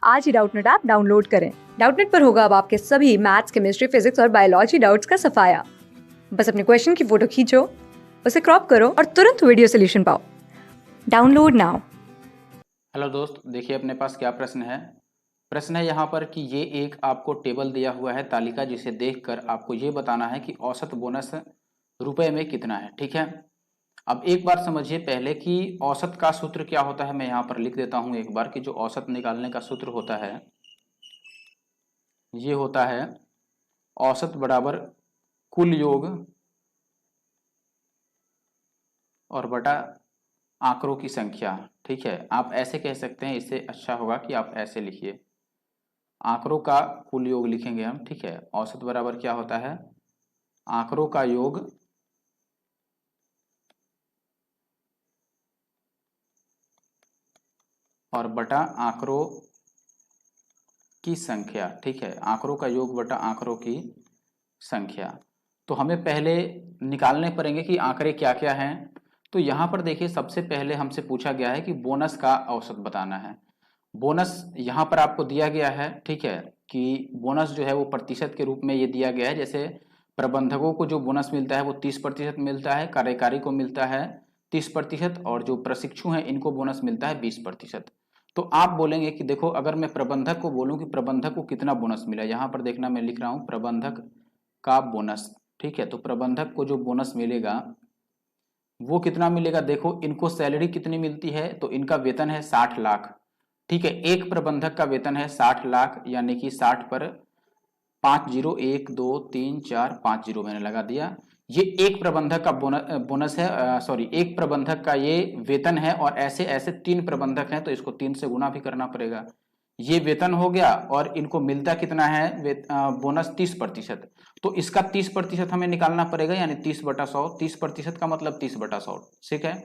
आज ही Doubtnut app download करें। Doubtnut पर होगा अब आपके सभी मैथ्स, केमिस्ट्री, फिजिक्स और बायोलॉजी डाउट्स का सफाया। बस अपने क्वेश्चन की फोटो खींचो, उसे क्रॉप करो और तुरंत वीडियो सोल्यूशन पाओ। Download now. हेलो दोस्त, देखिए अपने पास क्या प्रश्न है। प्रश्न है यहाँ पर कि ये एक आपको टेबल दिया हुआ है तालिका, जिसे देखकर आपको ये बताना है कि औसत बोनस रुपए में कितना है। ठीक है, अब एक बार समझिए पहले कि औसत का सूत्र क्या होता है। मैं यहाँ पर लिख देता हूँ एक बार कि जो औसत निकालने का सूत्र होता है ये होता है औसत बराबर कुल योग और बटा आंकड़ों की संख्या। ठीक है, आप ऐसे कह सकते हैं, इससे अच्छा होगा कि आप ऐसे लिखिए, आंकड़ों का कुल योग लिखेंगे हम। ठीक है, औसत बराबर क्या होता है, आंकड़ों का योग और बटा आंकड़ों की संख्या। ठीक है, आंकड़ों का योग बटा आंकड़ों की संख्या। तो हमें पहले निकालने पड़ेंगे कि आंकड़े क्या क्या हैं। तो यहाँ पर देखिए, सबसे पहले हमसे पूछा गया है कि बोनस का औसत बताना है। बोनस यहाँ पर आपको दिया गया है। ठीक है, कि बोनस जो है वो प्रतिशत के रूप में ये दिया गया है। जैसे प्रबंधकों को जो बोनस मिलता है वो 30% मिलता है, कार्यकारी को मिलता है 30%, और जो प्रशिक्षु हैं इनको बोनस मिलता है 20%। तो आप बोलेंगे कि देखो, अगर मैं प्रबंधक को बोलूं कि प्रबंधक को कितना बोनस मिला, यहाँ पर देखना मैं लिख रहा हूँ प्रबंधक का बोनस। ठीक है, तो प्रबंधक को जो बोनस मिलेगा वो कितना मिलेगा। देखो, इनको सैलरी कितनी मिलती है, तो इनका वेतन है 60 लाख। ठीक है, एक प्रबंधक का वेतन है 60 लाख, यानी कि 60 पर 5 जीरो, 1 2 3 4 5 जीरो मैंने लगा दिया। ये एक प्रबंधक का बोनस है, सॉरी, एक प्रबंधक का ये वेतन है। और ऐसे ऐसे 3 प्रबंधक हैं तो इसको 3 से गुना भी करना पड़ेगा। ये वेतन हो गया, और इनको मिलता कितना है बोनस 30%। तो इसका 30% हमें निकालना पड़ेगा, यानी 30/100। 30% का मतलब 30/100। ठीक है,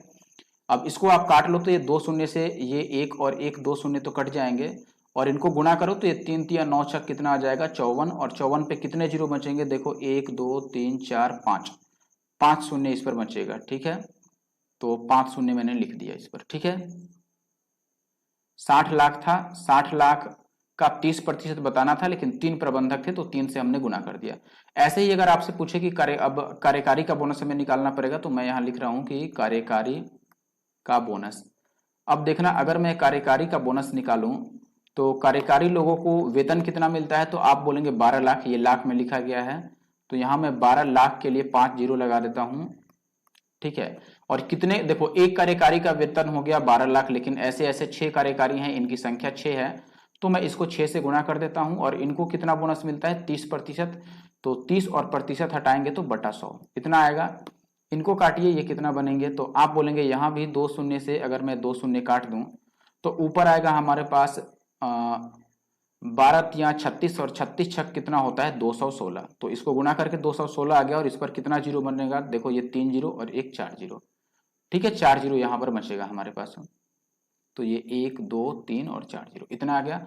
अब इसको आप काट लो तो ये 2 शून्य से ये एक और एक 2 शून्य तो कट जाएंगे, और इनको गुणा करो तो ये 3 3 9 6 कितना आ जाएगा 54। और 54 पे कितने जीरो बचेंगे, देखो 1 2 3 4 5, 5 शून्य इस पर बचेगा। ठीक है, तो 5 शून्य मैंने लिख दिया इस पर। ठीक है, 60 लाख था, 60 लाख का 30% बताना था, लेकिन 3 प्रबंधक थे तो 3 से हमने गुना कर दिया। ऐसे ही अगर आपसे पूछे कि अब कार्यकारी का बोनस हमें निकालना पड़ेगा, तो मैं यहाँ लिख रहा हूं कि कार्यकारी का बोनस। अब देखना, अगर मैं कार्यकारी का बोनस निकालूं तो कार्यकारी लोगों को वेतन कितना मिलता है, तो आप बोलेंगे 12 लाख। ये लाख में लिखा गया है, तो यहां मैं 12 लाख के लिए 5 जीरो लगा देता हूं। ठीक है, और कितने, देखो एक कार्यकारी का वेतन हो गया 12 लाख, लेकिन ऐसे ऐसे 6 कार्यकारी हैं, इनकी संख्या 6 है, तो मैं इसको 6 से गुणा कर देता हूं। और इनको कितना बोनस मिलता है 30%, तो 30 और प्रतिशत हटाएंगे तो बटा 100 इतना आएगा। इनको काटिए, ये कितना बनेंगे, तो आप बोलेंगे यहाँ भी 2 शून्य से अगर मैं 2 शून्य काट दूं तो ऊपर आएगा हमारे पास 12 या 36, और 36 छक कितना होता है 216। तो इसको गुणा करके 216 आ गया, और इस पर कितना जीरो बनेगा, देखो ये 3 जीरो और एक 4 जीरो। ठीक है, 4 जीरो यहाँ पर बचेगा हमारे पास, तो ये 1 2 3 और 4 जीरो इतना आ गया।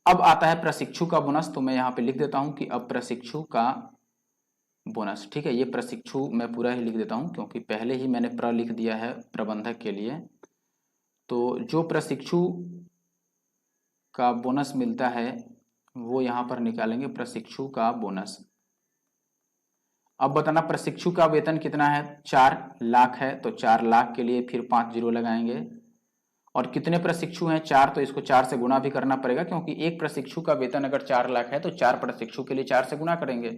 अब आता है प्रशिक्षु का बोनस, तो मैं यहाँ पे लिख देता हूँ कि अब प्रशिक्षु का बोनस। ठीक है, ये प्रशिक्षु मैं पूरा ही लिख देता हूँ, क्योंकि पहले ही मैंने प्र लिख दिया है प्रबंधक के लिए। तो जो प्रशिक्षु का बोनस मिलता है वो यहाँ पर निकालेंगे, प्रशिक्षु का बोनस। अब बताना, प्रशिक्षु का वेतन कितना है, 4 लाख है, तो 4 लाख के लिए फिर 5 जीरो लगाएंगे। और कितने प्रशिक्षु हैं, 4, तो इसको 4 से गुना भी करना पड़ेगा, क्योंकि एक प्रशिक्षु का वेतन अगर 4 लाख है तो 4 प्रशिक्षु के लिए 4 से गुना करेंगे।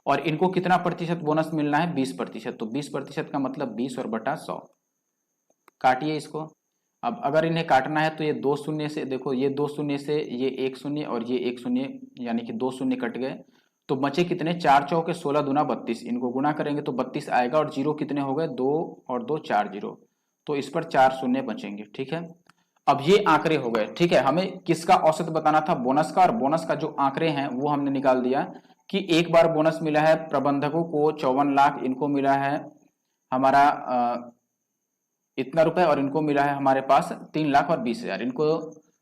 और इनको कितना प्रतिशत बोनस मिलना है, 20%। तो 20% का मतलब 20 और बटा 100। काटिए इसको। अब अगर इन्हें काटना है तो ये 2 शून्य से, देखो ये 2 शून्य से ये 1 शून्य और ये 1 शून्य, यानी कि 2 शून्य कट गए, तो बचे कितने, 4 चौके 16 दूना 32। इनको गुना करेंगे तो 32 आएगा, और जीरो कितने हो गए, 2 और 2 4 जीरो, तो इस पर 4 शून्य बचेंगे। ठीक है, अब ये आंकड़े हो गए। ठीक है, हमें किसका औसत बताना था, बोनस का, और बोनस का जो आंकड़े हैं वो हमने निकाल दिया कि एक बार बोनस मिला है प्रबंधकों को 54 लाख, इनको मिला है हमारा इतना रुपए, और इनको मिला है हमारे पास 3 लाख और 20 हजार, इनको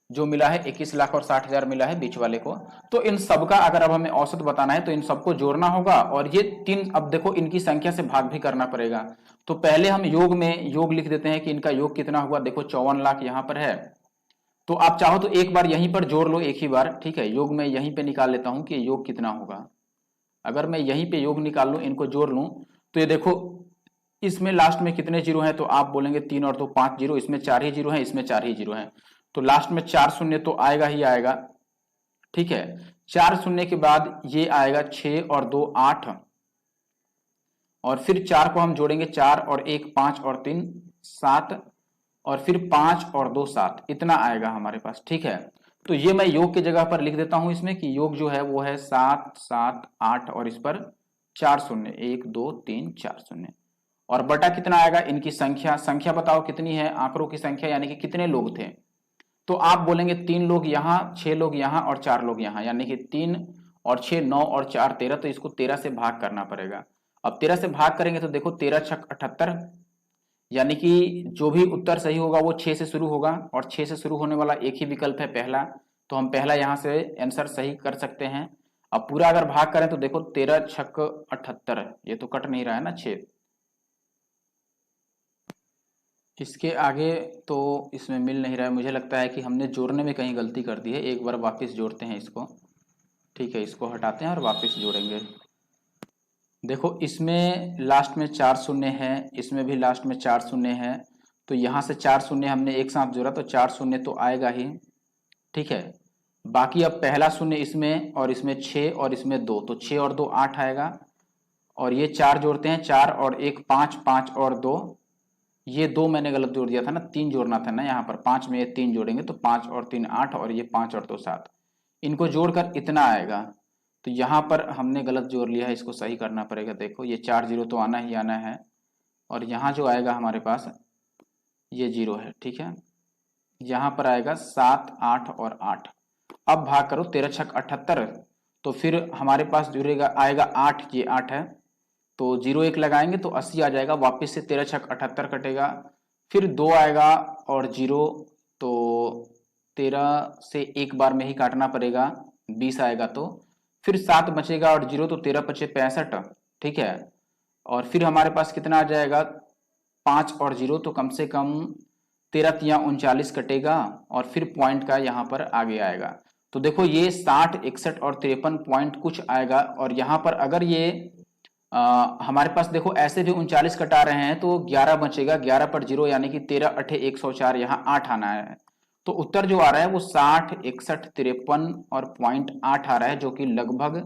जो मिला है 21 लाख और 60 हजार मिला है बीच वाले को। तो इन सबका अगर अब हमें औसत बताना है तो इन सबको जोड़ना होगा, और ये 3, अब देखो इनकी संख्या से भाग भी करना पड़ेगा। तो पहले हम योग में योग लिख देते हैं कि इनका योग कितना हुआ। देखो 54 लाख यहाँ पर है, तो आप चाहो तो एक बार यहीं पर जोड़ लो एक ही बार, ठीक है। योग मैं यहीं पे निकाल लेता हूं कि योग कितना होगा। अगर मैं यहीं पे योग निकाल लूं, इनको जोड़ लूं, तो ये देखो इसमें लास्ट में कितने जीरो हैं, तो आप बोलेंगे 3 और 2 5 जीरो, इसमें 4 ही जीरो हैं, इसमें 4 ही जीरो हैं, तो लास्ट में 4 शून्य तो आएगा ही आएगा, ठीक है। 4 शून्य के बाद ये आएगा 6 और 2 8, और फिर 4 को हम जोड़ेंगे, 4 और 1 5 और 3 7, और फिर 5 और 2 7, इतना आएगा हमारे पास, ठीक है। तो ये मैं योग की जगह पर लिख देता हूं इसमें कि योग जो है वो है 7 7 8, और इस पर 4 शून्य, 1 2 3 4 शून्य, और बटा कितना आएगा, इनकी संख्या, संख्या बताओ कितनी है, आंकड़ों की संख्या, यानी कि कितने लोग थे। तो आप बोलेंगे 3 लोग यहाँ, 6 लोग यहाँ और 4 लोग यहाँ, यानी कि 3 और 6 9 और 4 13, तो इसको 13 से भाग करना पड़ेगा। अब 13 से भाग करेंगे तो देखो 13 छक 78, यानी कि जो भी उत्तर सही होगा वो 6 से शुरू होगा, और 6 से शुरू होने वाला एक ही विकल्प है पहला, तो हम पहला यहाँ से आंसर सही कर सकते हैं। अब पूरा अगर भाग करें तो देखो 13 छक 78, ये तो कट नहीं रहा है ना 6, इसके आगे तो इसमें मिल नहीं रहा है, मुझे लगता है कि हमने जोड़ने में कहीं गलती कर दी है। एक बार वापस जोड़ते हैं इसको, ठीक है, इसको हटाते हैं और वापस जोड़ेंगे। देखो इसमें लास्ट में 4 शून्य है, इसमें भी लास्ट में 4 शून्य है, तो यहाँ से 4 शून्य हमने एक साथ जोड़ा तो 4 शून्य तो आएगा ही, ठीक है। बाकी अब पहला शून्य इसमें, और इसमें 6 और इसमें 2, तो 6 और 2 8 आएगा, और ये 4 जोड़ते हैं, 4 और 1 5, 5 और 2, ये 2 मैंने गलत जोड़ दिया था ना, 3 जोड़ना था ना यहाँ पर, 5 में ये 3 जोड़ेंगे तो 5 और 3 8, और ये 5 और 2 7, इनको जोड़कर इतना आएगा। तो यहाँ पर हमने गलत जोड़ लिया है, इसको सही करना पड़ेगा। देखो ये 4 जीरो तो आना ही आना है, और यहाँ जो आएगा हमारे पास ये जीरो है, ठीक है। यहाँ पर आएगा 7 8 और 8। अब भाग करो 13 छक 78, तो फिर हमारे पास जुड़ेगा आएगा 8, ये 8 है, तो 0 1 लगाएंगे तो 80 आ जाएगा, वापस से 13 छक 78 कटेगा, फिर 2 आएगा और 0, तो 13 से एक बार में ही काटना पड़ेगा, 20 आएगा, तो फिर 7 बचेगा और 0, तो 13 पचे 65, ठीक है। और फिर हमारे पास कितना आ जाएगा, 5 और 0, तो कम से कम 13 तिया 39 कटेगा, और फिर पॉइंट का यहाँ पर आगे आएगा। तो देखो ये 60 61 और 53 पॉइंट कुछ आएगा, और यहाँ पर अगर ये हमारे पास देखो ऐसे भी 39 कटा रहे हैं तो 11 बचेगा, 11 पर 0, यानी कि 13 8 104, यहाँ 8 आना है। तो उत्तर जो आ रहा है वो 60 61 53 और पॉइंट 8 आ रहा है, जो कि लगभग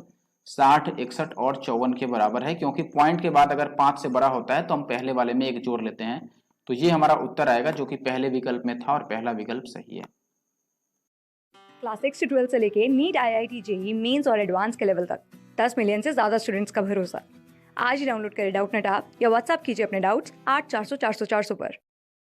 60 61 और 54 के बराबर है, क्योंकि पॉइंट के बाद अगर 5 से बड़ा होता है तो हम पहले वाले में एक जोड़ लेते हैं। तो ये हमारा उत्तर आएगा, जो कि पहले विकल्प में था, और पहला विकल्प सही है। क्लास 6 से 12 से लेके नीट IIT JEE मेंस और एडवांस के लेवल तक 10 मिलियन से ज्यादा स्टूडेंट्स का भरोसा। आज ही डाउनलोड करें डाउटनेट ऐप या व्हाट्सएप कीजिए अपने डाउट्स 8400 400 400 पर।